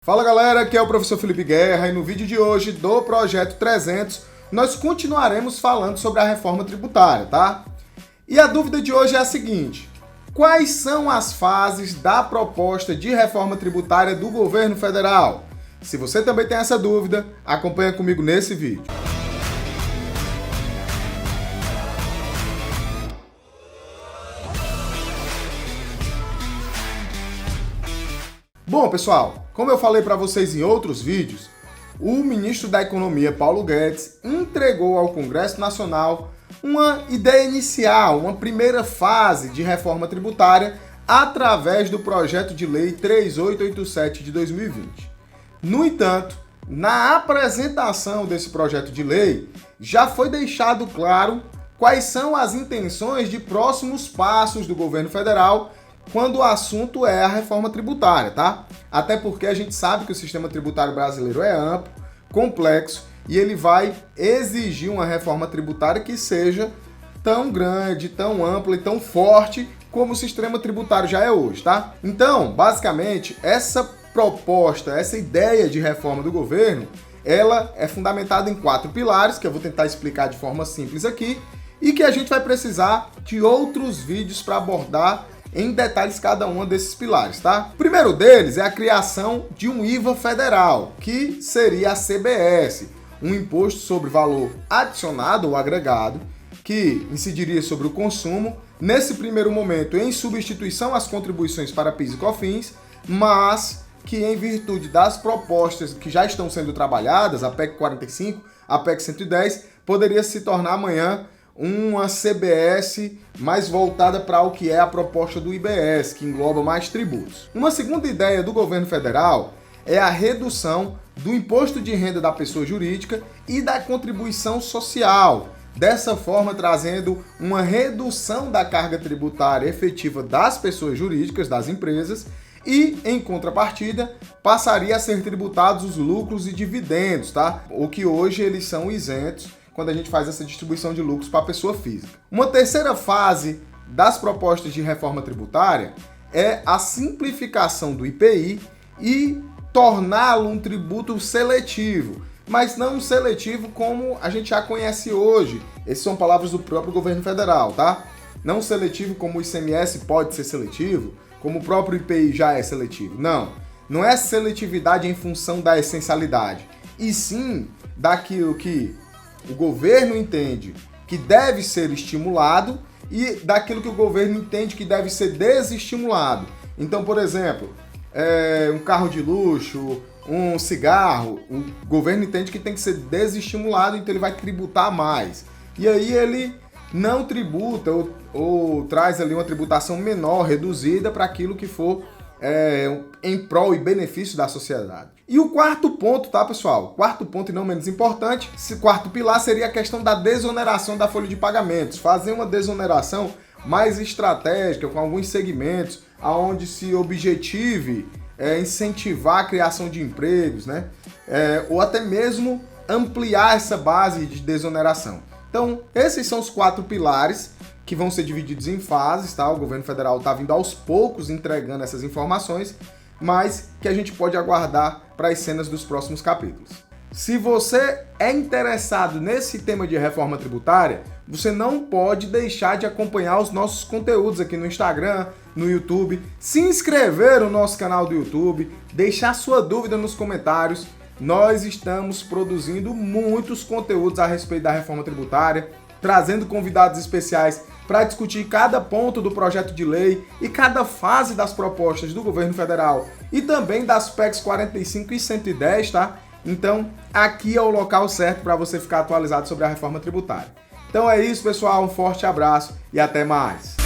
Fala galera, aqui é o professor Felipe Guerra e no vídeo de hoje do Projeto 300 nós continuaremos falando sobre a reforma tributária, tá? E a dúvida de hoje é a seguinte: quais são as fases da proposta de reforma tributária do governo federal? Se você também tem essa dúvida, acompanha comigo nesse vídeo. Bom, pessoal, como eu falei para vocês em outros vídeos, o ministro da Economia, Paulo Guedes, entregou ao Congresso Nacional uma ideia inicial, uma primeira fase de reforma tributária através do projeto de lei 3887 de 2020. No entanto, na apresentação desse projeto de lei, já foi deixado claro quais são as intenções de próximos passos do governo federal quando o assunto é a reforma tributária, tá? Até porque a gente sabe que o sistema tributário brasileiro é amplo, complexo e ele vai exigir uma reforma tributária que seja tão grande, tão ampla e tão forte como o sistema tributário já é hoje, tá? Então, basicamente, essa proposta, essa ideia de reforma do governo, ela é fundamentada em 4 pilares, que eu vou tentar explicar de forma simples aqui, e que a gente vai precisar de outros vídeos para abordar em detalhes cada um desses pilares, tá? O primeiro deles é a criação de um IVA federal, que seria a CBS, um imposto sobre valor adicionado ou agregado, que incidiria sobre o consumo, nesse primeiro momento em substituição às contribuições para PIS e COFINS, mas que em virtude das propostas que já estão sendo trabalhadas, a PEC 45, a PEC 110, poderia se tornar amanhã uma CBS mais voltada para o que é a proposta do IBS, que engloba mais tributos. Uma segunda ideia do governo federal é a redução do imposto de renda da pessoa jurídica e da contribuição social, dessa forma trazendo uma redução da carga tributária efetiva das pessoas jurídicas, das empresas, e, em contrapartida, passaria a ser tributados os lucros e dividendos, tá? O que hoje eles são isentos quando a gente faz essa distribuição de lucros para a pessoa física. Uma terceira fase das propostas de reforma tributária é a simplificação do IPI e torná-lo um tributo seletivo, mas não seletivo como a gente já conhece hoje. Essas são palavras do próprio governo federal, tá? Não seletivo como o ICMS pode ser seletivo, como o próprio IPI já é seletivo. Não é seletividade em função da essencialidade, e sim daquilo que o governo entende que deve ser estimulado e daquilo que o governo entende que deve ser desestimulado. Então, por exemplo, um carro de luxo, um cigarro, o governo entende que tem que ser desestimulado, então ele vai tributar mais. E aí ele não tributa ou traz ali uma tributação menor, reduzida para aquilo que for em prol e benefício da sociedade. E o quarto ponto, tá, pessoal? Quarto ponto e não menos importante, esse quarto pilar seria a questão da desoneração da folha de pagamentos. Fazer uma desoneração mais estratégica com alguns segmentos, aonde se objetive incentivar a criação de empregos, né? Ou até mesmo ampliar essa base de desoneração. Então, esses são os 4 pilares que vão ser divididos em fases, tá? O governo federal está vindo aos poucos entregando essas informações, mas que a gente pode aguardar para as cenas dos próximos capítulos. Se você é interessado nesse tema de reforma tributária, você não pode deixar de acompanhar os nossos conteúdos aqui no Instagram, no YouTube, se inscrever no nosso canal do YouTube, deixar sua dúvida nos comentários. Nós estamos produzindo muitos conteúdos a respeito da reforma tributária, trazendo convidados especiais para discutir cada ponto do projeto de lei e cada fase das propostas do governo federal e também das PECs 45 e 110, tá? Então, aqui é o local certo para você ficar atualizado sobre a reforma tributária. Então é isso, pessoal, um forte abraço e até mais!